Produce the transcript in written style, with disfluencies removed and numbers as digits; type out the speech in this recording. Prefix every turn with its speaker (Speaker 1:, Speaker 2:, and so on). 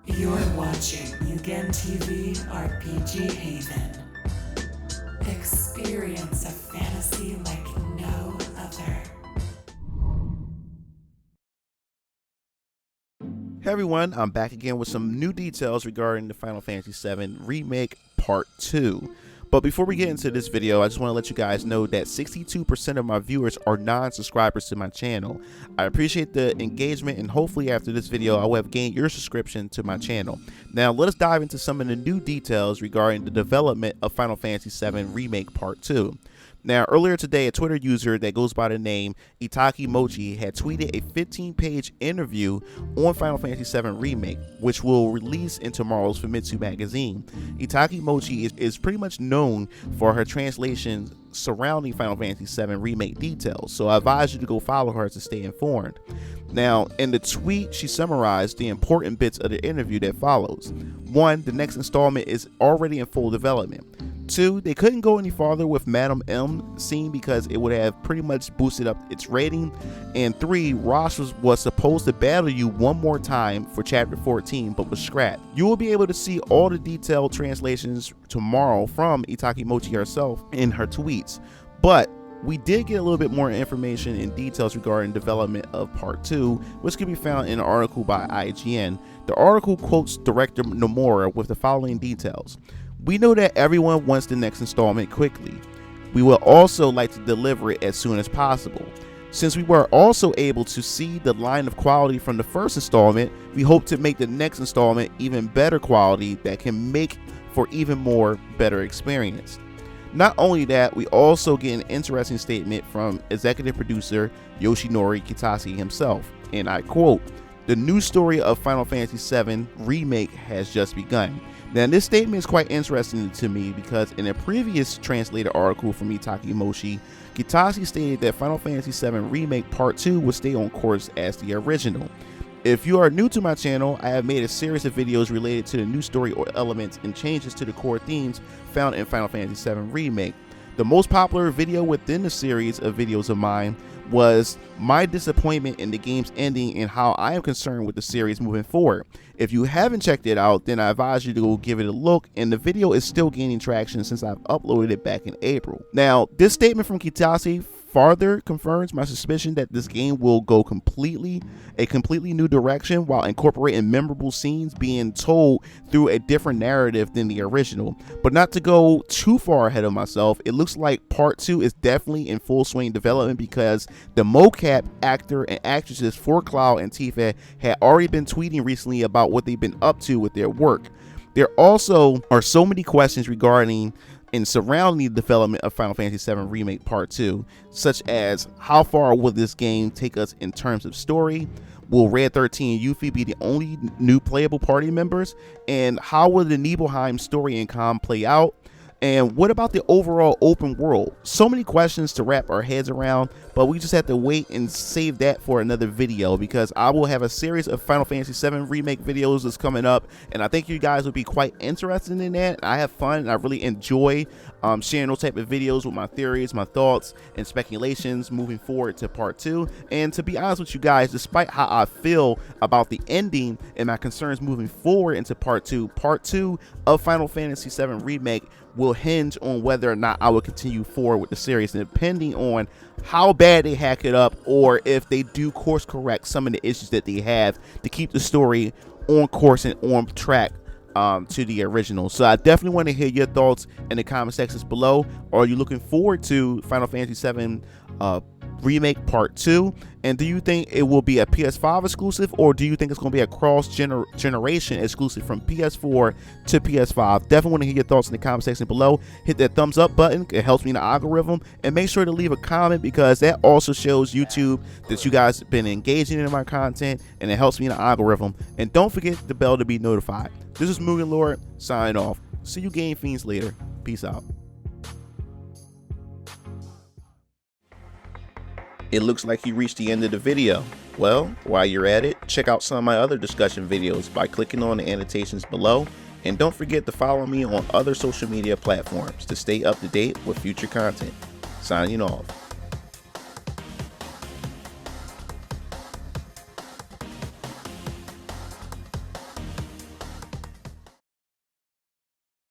Speaker 1: You're watching Mugen TV RPG Haven. Experience a fantasy like no other.
Speaker 2: Hey everyone, I'm back again with some new details regarding the Final Fantasy VII Remake Part 2. But before we get into this video, I just want to let you guys know that 62% of my viewers are non-subscribers to my channel. I appreciate the engagement, and hopefully after this video I will have gained your subscription to my channel. Now let us dive into some of the new details regarding the development of Final Fantasy VII Remake Part 2. Now, earlier today, a Twitter user that goes by the name Itaki Mochi had tweeted a 15-page interview on Final Fantasy VII Remake, which will release in tomorrow's Famitsu magazine. Itaki Mochi is pretty much known for her translations surrounding Final Fantasy VII Remake details, so I advise you to go follow her to stay informed. Now, in the tweet, she summarized the important bits of the interview that follows. 1. The next installment is already in full development. 2. They couldn't go any farther with Madame M scene because it would have pretty much boosted up its rating. And 3. Rosh was supposed to battle you one more time for chapter 14 but was scrapped. You will be able to see all the detailed translations tomorrow from Itaki Mochi herself in her tweets. But we did get a little bit more information and details regarding development of Part 2, which can be found in an article by IGN. The article quotes director Nomura with the following details. We know that everyone wants the next installment quickly. We would also like to deliver it as soon as possible. Since we were also able to see the line of quality from the first installment, we hope to make the next installment even better quality that can make for even more better experience. Not only that, we also get an interesting statement from executive producer Yoshinori Kitase himself, and I quote, "The new story of Final Fantasy VII Remake has just begun." Now, this statement is quite interesting to me because in a previous translated article from Itaki Mochi, Kitase stated that Final Fantasy VII Remake Part 2 would stay on course as the original. If you are new to my channel, I have made a series of videos related to the new story or elements and changes to the core themes found in Final Fantasy VII Remake. The most popular video within the series of videos of mine was my disappointment in the game's ending and how I am concerned with the series moving forward. If you haven't checked it out, then I advise you to go give it a look, and the video is still gaining traction since I've uploaded it back in April. Now, this statement from Kitase farther confirms my suspicion that this game will go a completely new direction while incorporating memorable scenes being told through a different narrative than the original. But not to go too far ahead of myself, it looks like Part 2 is definitely in full swing development because the mocap actor and actresses for Cloud and Tifa had already been tweeting recently about what they've been up to with their work. There also are so many questions regarding and surrounding the development of Final Fantasy VII Remake Part 2, such as how far will this game take us in terms of story? Will Red 13 and Yuffie be the only new playable party members? And how will the Nibelheim story and com play out? And what about the overall open world? So many questions to wrap our heads around, but we just have to wait and save that for another video because I will have a series of Final Fantasy VII Remake videos that's coming up, and I think you guys would be quite interested in that. I have fun and I really enjoy sharing those type of videos with my theories, my thoughts, and speculations moving forward to Part 2. And to be honest with you guys, despite how I feel about the ending and my concerns moving forward into Part 2 of Final Fantasy VII Remake will hinge on whether or not I will continue forward with the series, and depending on how bad they hack it up or if they do course correct some of the issues that they have to keep the story on course and on track to the original. So I definitely want to hear your thoughts in the comment sections below. Are you looking forward to Final Fantasy VII Remake Part 2? And do you think it will be a PS5 exclusive, or do you think it's going to be a cross-generation exclusive from PS4 to PS5? Definitely want to hear your thoughts in the comment section below. Hit that thumbs up button. It helps me in the algorithm. And make sure to leave a comment because that also shows YouTube that you guys have been engaging in my content, and it helps me in the algorithm. And don't forget the bell to be notified. This is MugenLord signing off. See you game fiends later. Peace out. It looks like you reached the end of the video. Well, while you're at it, check out some of my other discussion videos by clicking on the annotations below, and don't forget to follow me on other social media platforms to stay up to date with future content. Signing off.